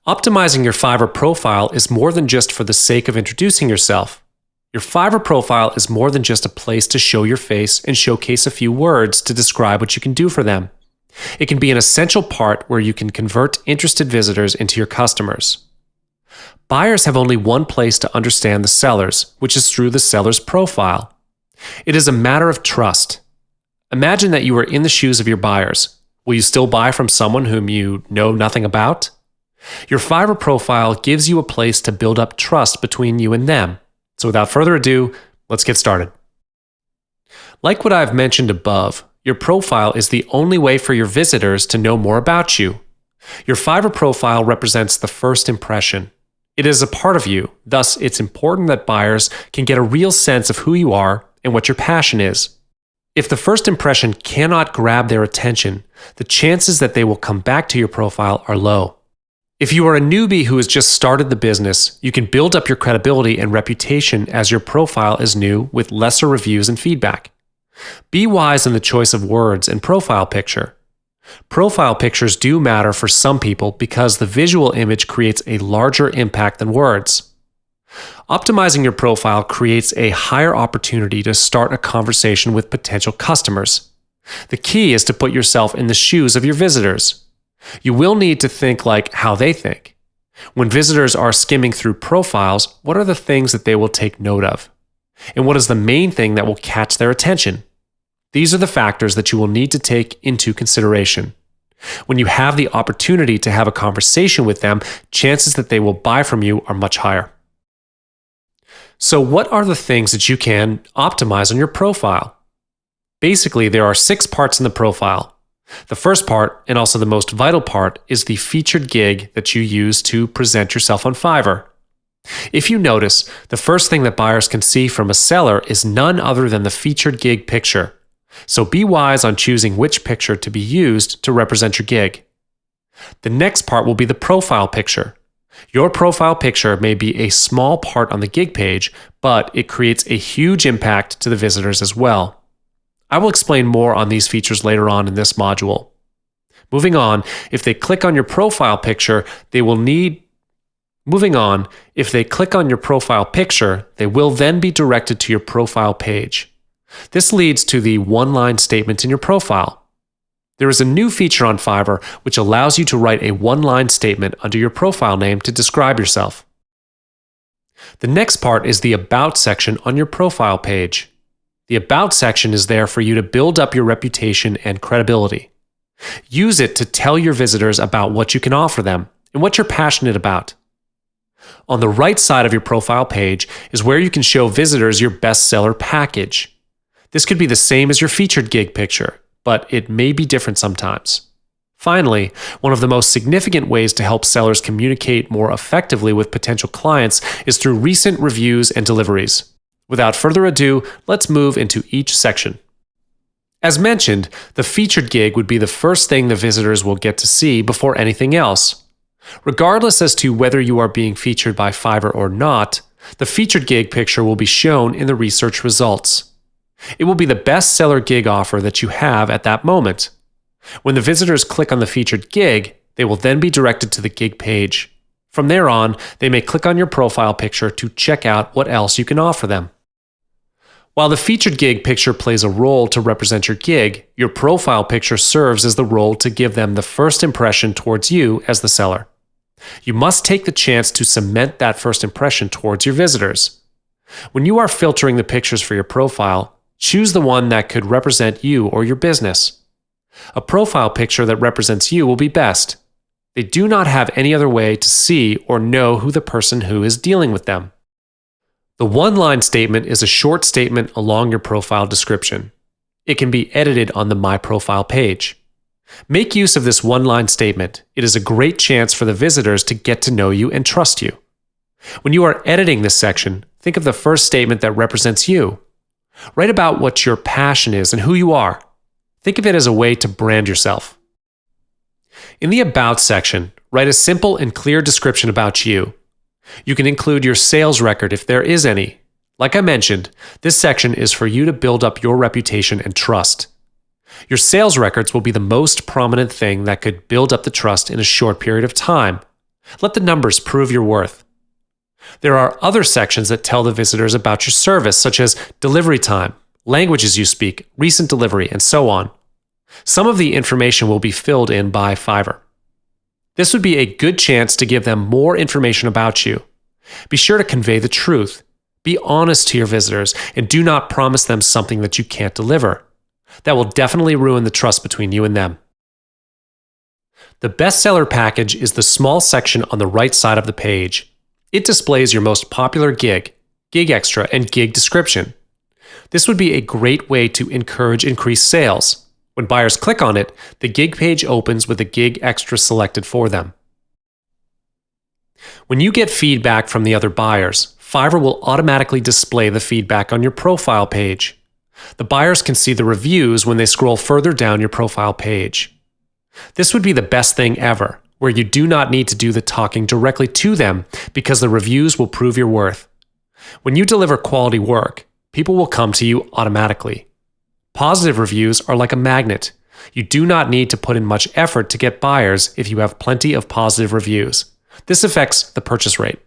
Optimizing your Fiverr profile is more than just for the sake of introducing yourself. Your Fiverr profile is more than just a place to show your face and showcase a few words to describe what you can do for them. It can be an essential part where you can convert interested visitors into your customers. Buyers have only one place to understand the sellers, which is through the seller's profile. It is a matter of trust. Imagine that you are in the shoes of your buyers. Will you still buy from someone whom you know nothing about? Your Fiverr profile gives you a place to build up trust between you and them. So without further ado, let's get started. Like what I've mentioned above, your profile is the only way for your visitors to know more about you. Your Fiverr profile represents the first impression. It is a part of you, thus it's important that buyers can get a real sense of who you are and what your passion is. If the first impression cannot grab their attention, the chances that they will come back to your profile are low. If you are a newbie who has just started the business, you can build up your credibility and reputation as your profile is new with lesser reviews and feedback. Be wise in the choice of words and profile picture. Profile pictures do matter for some people because the visual image creates a larger impact than words. Optimizing your profile creates a higher opportunity to start a conversation with potential customers. The key is to put yourself in the shoes of your visitors. You will need to think like how they think. When visitors are skimming through profiles, what are the things that they will take note of? And what is the main thing that will catch their attention? These are the factors that you will need to take into consideration. When you have the opportunity to have a conversation with them, chances that they will buy from you are much higher. So what are the things that you can optimize on your profile? Basically, there are 6 parts in the profile. The first part, and also the most vital part, is the featured gig that you use to present yourself on Fiverr. If you notice, the first thing that buyers can see from a seller is none other than the featured gig picture. So be wise on choosing which picture to be used to represent your gig. The next part will be the profile picture. Your profile picture may be a small part on the gig page, but it creates a huge impact to the visitors as well. I will explain more on these features later on in this module. Moving on, if they click on your profile picture, they will then be directed to your profile page. This leads to the OneLine Statement in your profile. There is a new feature on Fiverr which allows you to write a one-line statement under your profile name to describe yourself. The next part is the About section on your profile page. The About section is there for you to build up your reputation and credibility. Use it to tell your visitors about what you can offer them and what you're passionate about. On the right side of your profile page is where you can show visitors your bestseller package. This could be the same as your featured gig picture, but it may be different sometimes. Finally, one of the most significant ways to help sellers communicate more effectively with potential clients is through recent reviews and deliveries. Without further ado, let's move into each section. As mentioned, the featured gig would be the first thing the visitors will get to see before anything else. Regardless as to whether you are being featured by Fiverr or not, the featured gig picture will be shown in the research results. It will be the bestseller gig offer that you have at that moment. When the visitors click on the featured gig, they will then be directed to the gig page. From there on, they may click on your profile picture to check out what else you can offer them. While the featured gig picture plays a role to represent your gig, your profile picture serves as the role to give them the first impression towards you as the seller. You must take the chance to cement that first impression towards your visitors. When you are filtering the pictures for your profile, choose the one that could represent you or your business. A profile picture that represents you will be best. They do not have any other way to see or know who the person who is dealing with them. The one-line statement is a short statement along your profile description. It can be edited on the My Profile page. Make use of this one-line statement. It is a great chance for the visitors to get to know you and trust you. When you are editing this section, think of the first statement that represents you. Write about what your passion is and who you are. Think of it as a way to brand yourself. In the About section, write a simple and clear description about you. You can include your sales record if there is any. Like I mentioned, this section is for you to build up your reputation and trust. Your sales records will be the most prominent thing that could build up the trust in a short period of time. Let the numbers prove your worth. There are other sections that tell the visitors about your service, such as delivery time, languages you speak, recent delivery, and so on. Some of the information will be filled in by Fiverr. This would be a good chance to give them more information about you. Be sure to convey the truth. Be honest to your visitors and do not promise them something that you can't deliver. That will definitely ruin the trust between you and them. The bestseller package is the small section on the right side of the page. It displays your most popular gig, gig extra, and gig description. This would be a great way to encourage increased sales. When buyers click on it, the gig page opens with a gig extra selected for them. When you get feedback from the other buyers, Fiverr will automatically display the feedback on your profile page. The buyers can see the reviews when they scroll further down your profile page. This would be the best thing ever, where you do not need to do the talking directly to them because the reviews will prove your worth. When you deliver quality work, people will come to you automatically. Positive reviews are like a magnet. You do not need to put in much effort to get buyers if you have plenty of positive reviews. This affects the purchase rate.